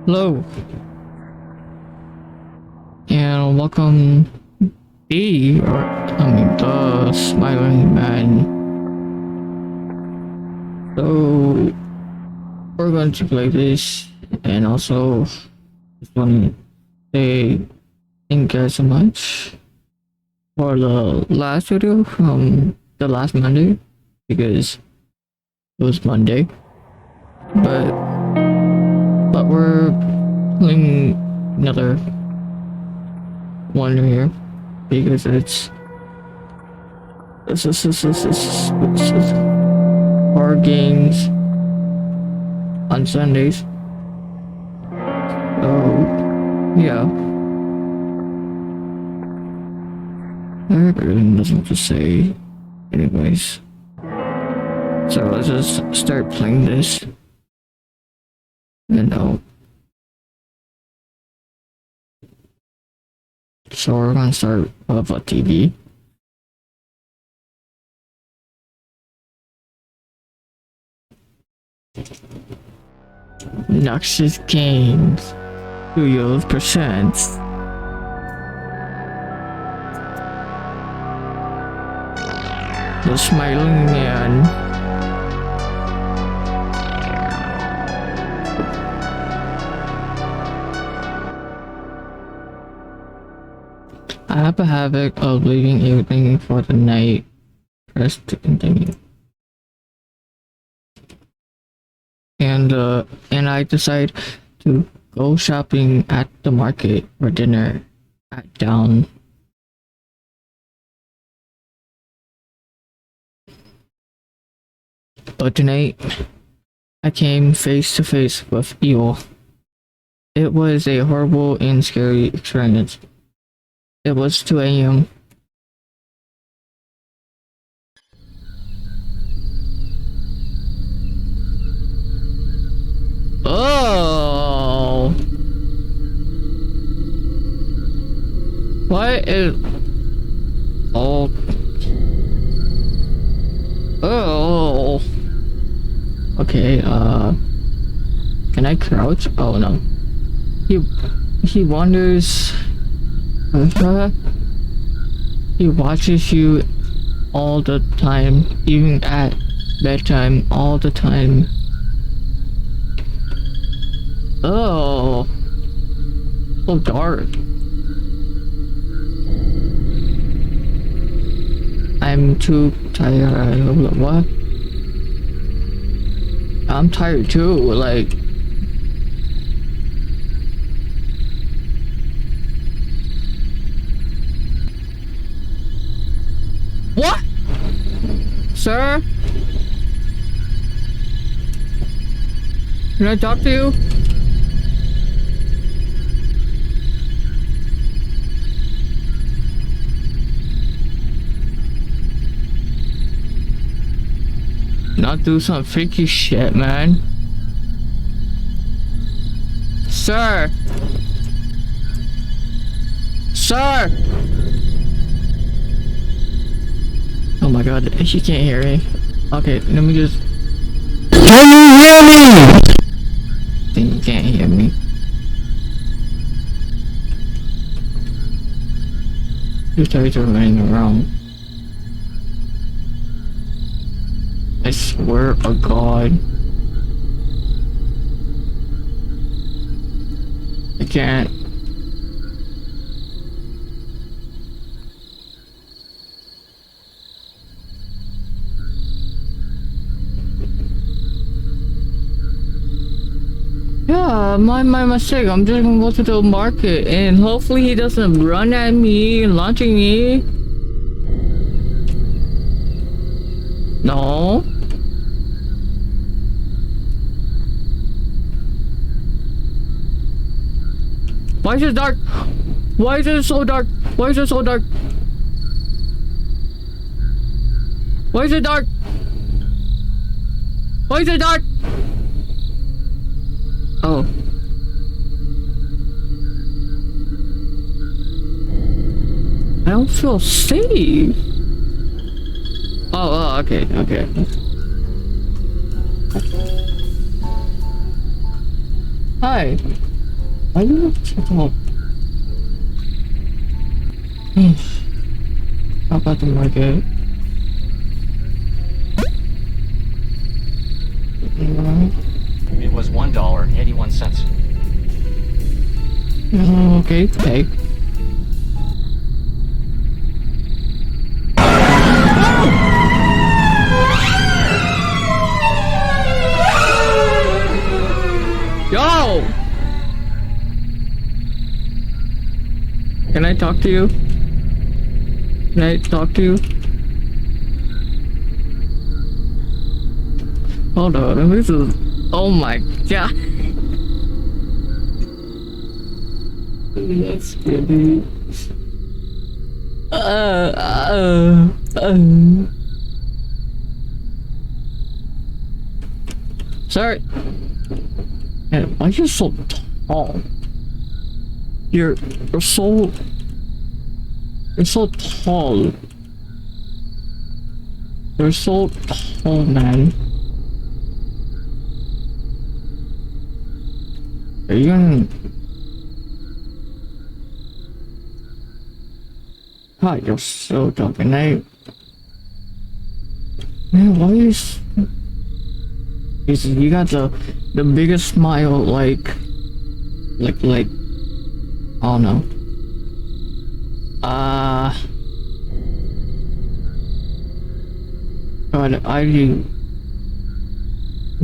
Hello, and welcome the Smiling Man. So, we're going to play this, and also, just want to say thank you guys so much for the last video from the last Monday, because it was Monday, but we're playing another one here because it's horror games on Sundays. So yeah, I really nothing to say. Anyways, so let's just start playing this. So we're gonna start with a TV. Noxious Games Studios presents The Smiling Man. I have a habit of leaving everything for the night. Press to continue. And I decide to go shopping at the market for dinner at dawn. But tonight, I came face to face with evil. It was a horrible and scary experience. It was 2 a.m. Oh! What is... Oh. Oh. Okay, can I crouch? Oh no. He wanders... He watches you all the time, even at bedtime, all the time. Oh, so dark. I'm too tired. What? I'm tired too, like. What? Sir? Can I talk to you? Not do some freaky shit, man. Sir! Sir! Oh my god, she can't hear me. Okay, let me just... Can you hear me? I think you can't hear me. You started running around. I swear to God. I can't. Yeah, my mistake. I'm just gonna go to the market and hopefully he doesn't run at me and launching me. No. Why is it dark? Why is it so dark? Why is it so dark? Why is it dark? Why is it dark? Oh. I don't feel safe. Oh, okay. Hi. Why do you have to talk? How about the market? It was $1.81. Okay, pay. Yo! Can I talk to you? Can I talk to you? Hold on, this is... Oh my god. That's good. Sorry. Man, why are you so tall? You're so... You're so tall. You're so tall, man. Are you gonna... God, you're so jumping out. Man, why is... You got the biggest smile, like... I don't know. God, I'm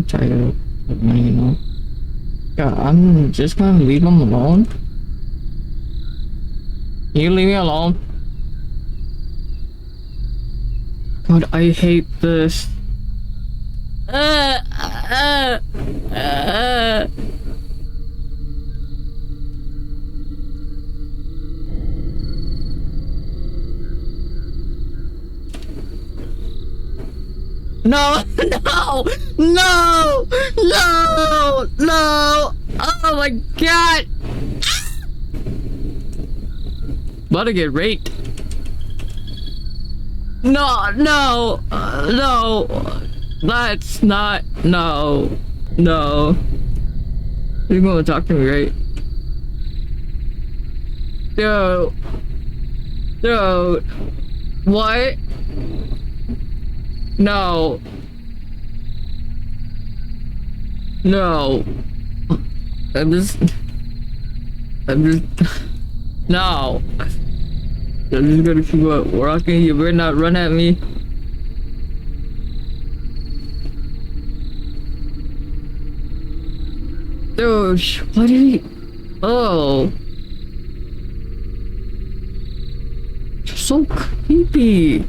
tired of money, you know. Yeah, I'm just gonna leave him alone. Can you leave me alone? God, I hate this. No, no, no, no, no. Oh my god. About to get raped. No, no, no. That's not, no, no. You're gonna talk to me, right? Dude. Dude. What? No. No. I'm just... No. I'm just gonna keep walking. You better not run at me. Dude, what did he... Oh. You're so creepy.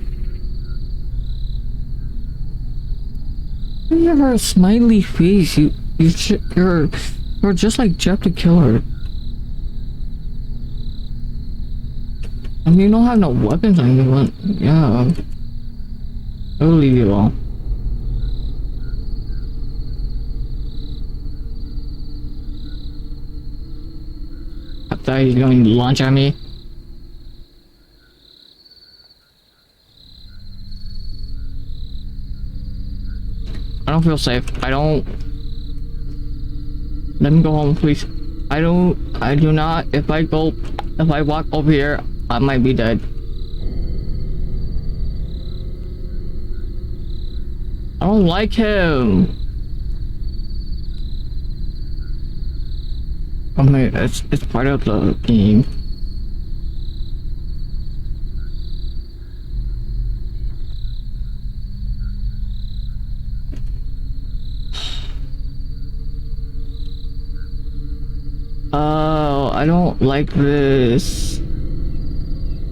You have a smiley face. You're just like Jeff the Killer. I mean, you don't have no weapons on you, but yeah. I'll leave you alone. I thought he was going to launch at me. I don't feel safe. I don't... Let me go home, please. I do not. If I walk over here, I might be dead. I don't like him. I mean, it's part of the game. Oh, I don't like this.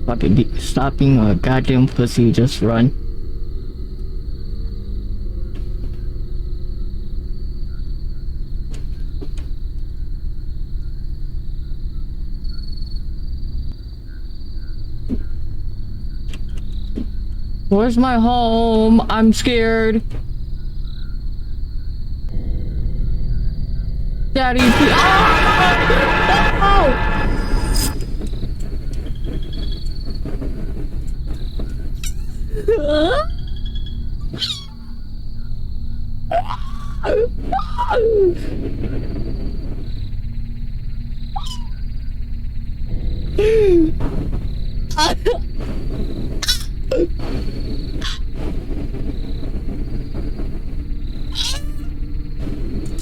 Fucking stop being a goddamn pussy, just run. Where's my home? I'm scared. Daddy, oh!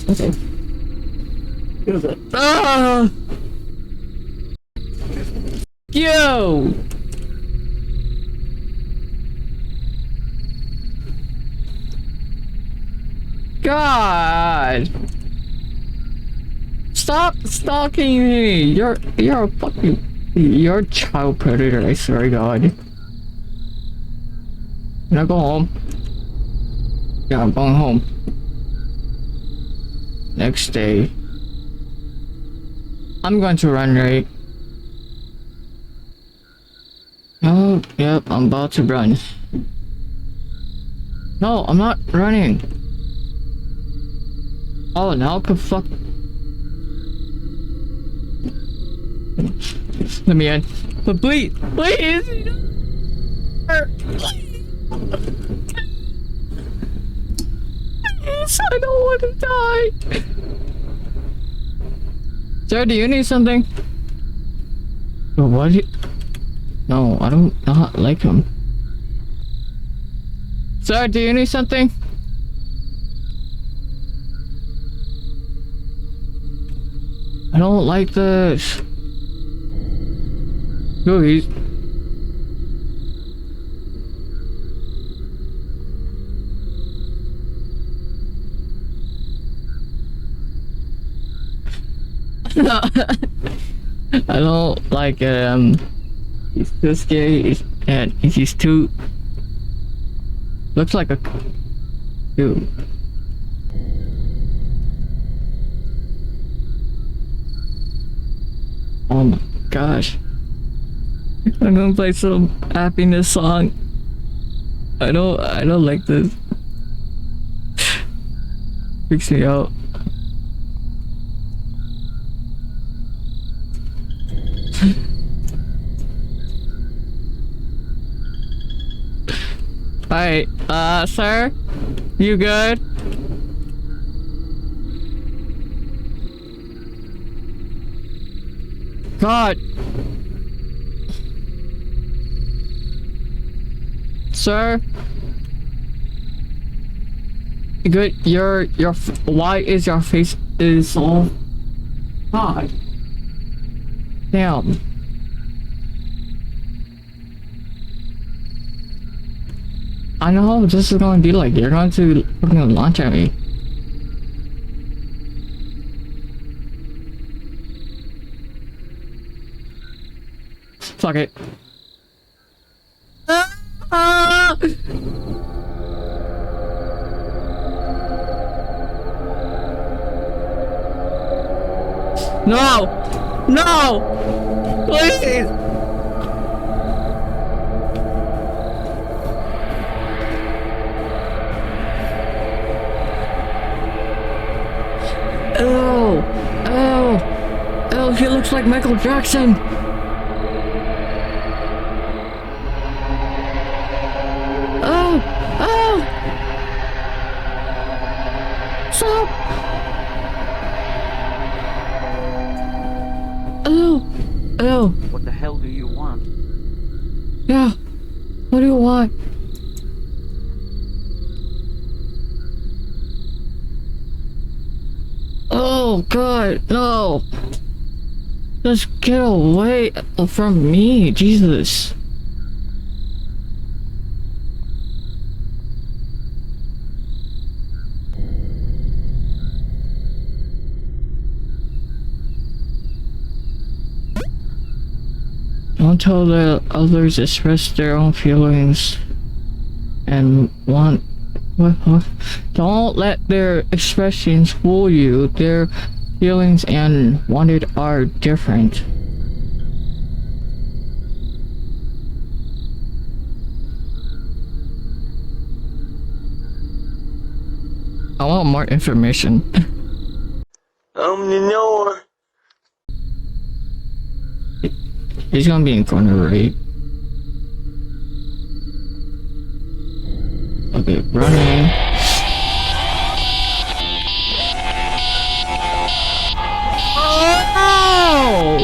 Okay. Ah! Yo! God! Stop stalking me! You're a fucking... You're a child predator, I swear to God. Can I go home? Yeah, I'm going home. Next day. I'm going to run, right? Oh, yep, I'm about to run. No, I'm not running. Oh, now I can fuck. Let me in. But please, please! Please, I don't want to die. Sir, do you need something? But what do you... No, I don't not like him. Sir, do you need something? I don't like this. No, he's... I don't like he's too scary and he's too looks like a dude. Oh my gosh. I'm gonna play some happiness song. I don't like this. Freaks me out. Hi, sir? You good? God! Sir? You good? Why is your face is so... God. Damn. I know this is gonna be like, you're going to fucking launch at me. Fuck it. No! No! Please! Oh! Oh! Oh, he looks like Michael Jackson! Oh! Oh! Stop! Oh! Oh! What the hell do you want? Yeah! What do you want? Oh God, no! Just get away from me, Jesus! Don't tell the others express their own feelings and want. What? Don't let their expressions fool you. Their feelings and wanted are different. I want more information. No. He's gonna be in corner, right? Okay, running. Oh!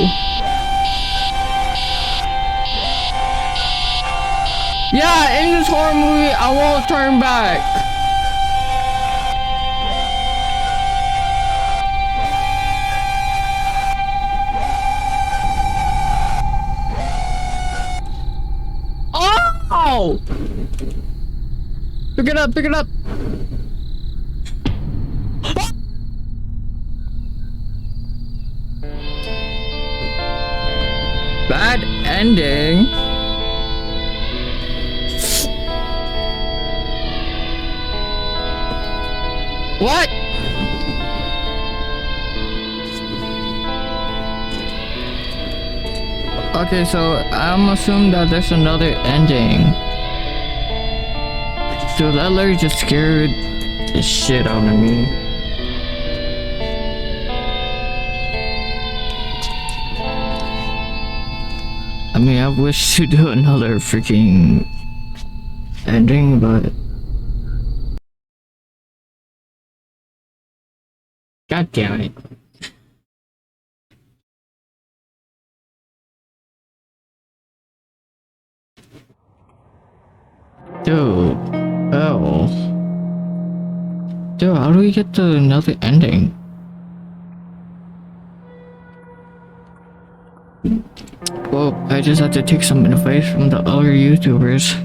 in this horror movie, I won't turn back. Oh! Pick it up, pick it up. Bad ending. What? Okay, so I'm assuming that there's another ending. Dude, that literally just scared the shit out of me. I mean, I wish to do another freaking ending, but god damn it. Dude, oh. Dude, how do we get to another ending? Well, I just have to take some advice from the other YouTubers.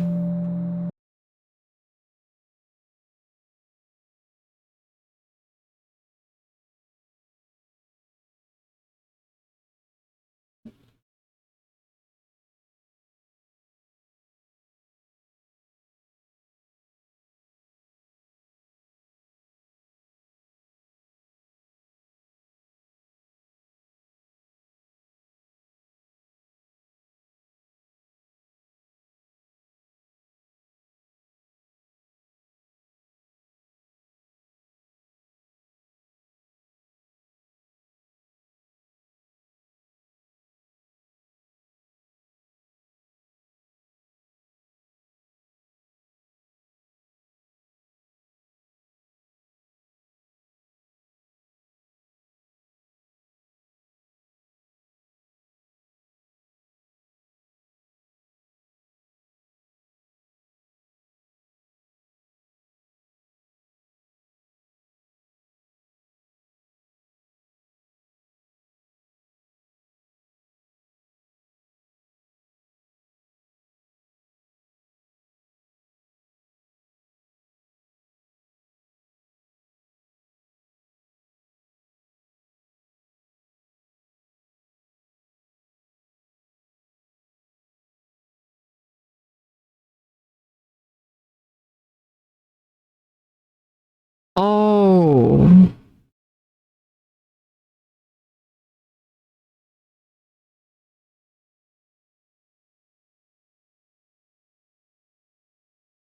Oh.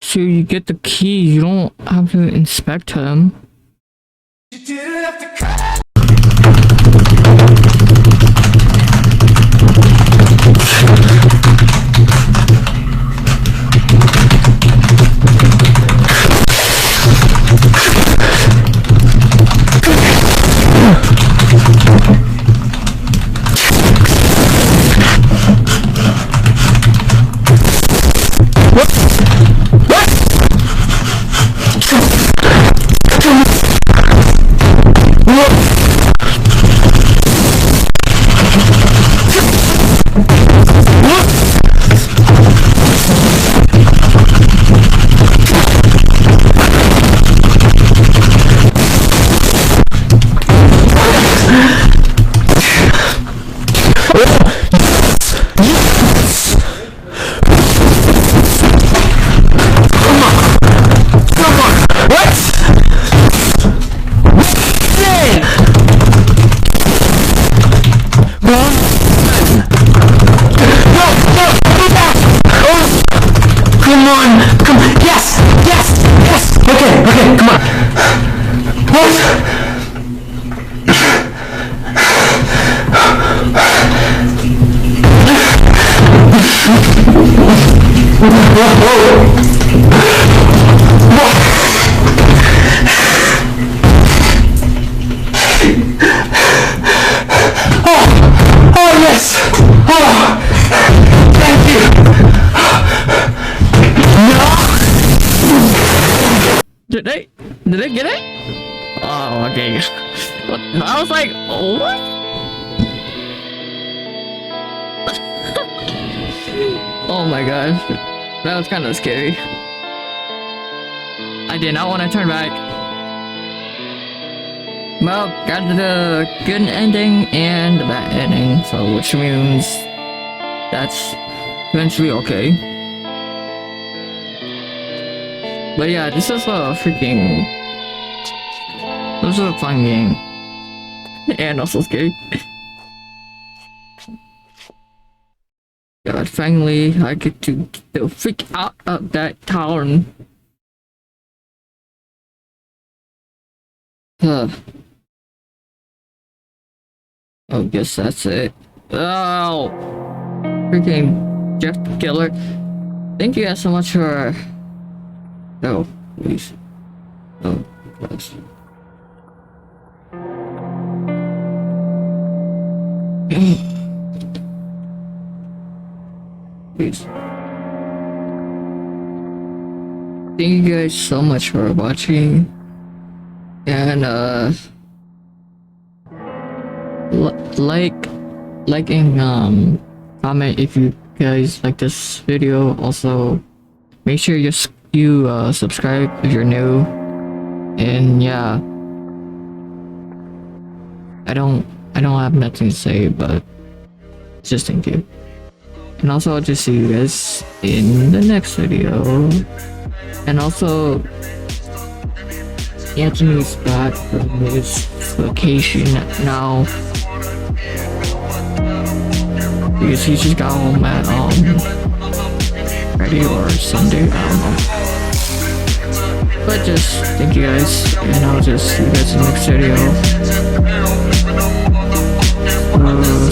So you get the key, you don't have to inspect him. Did I get it? Oh, okay. I was like, what? Oh my gosh. That was kind of scary. I did not want to turn back. Well, got the good ending and the bad ending, so which means that's eventually okay. But yeah, this is a fun game. And also scary. God, finally I get to get the freak out of that town. Huh. Oh, guess that's it. Oh! Freaking Jeff the Killer. Thank you guys so much for... Oh, please. Oh, close. Please. Thank you guys so much for watching. And, like and comment if you guys like this video. Also make sure you subscribe if you're new. And yeah, I don't have nothing to say, but just thank you. And also I'll just see you guys in the next video. And also Anthony's back from his vacation now, because he just got home at Friday or Sunday, I don't know. But just thank you guys, and I'll just see you guys in the next video.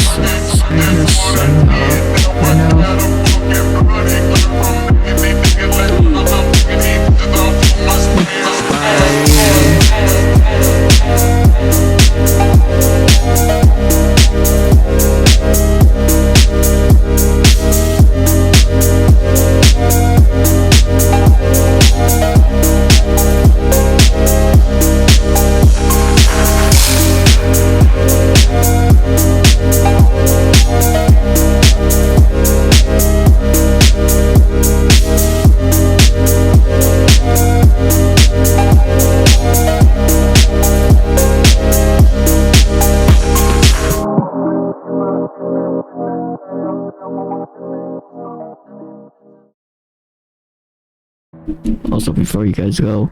So I just signing off for now. Also, before you guys go,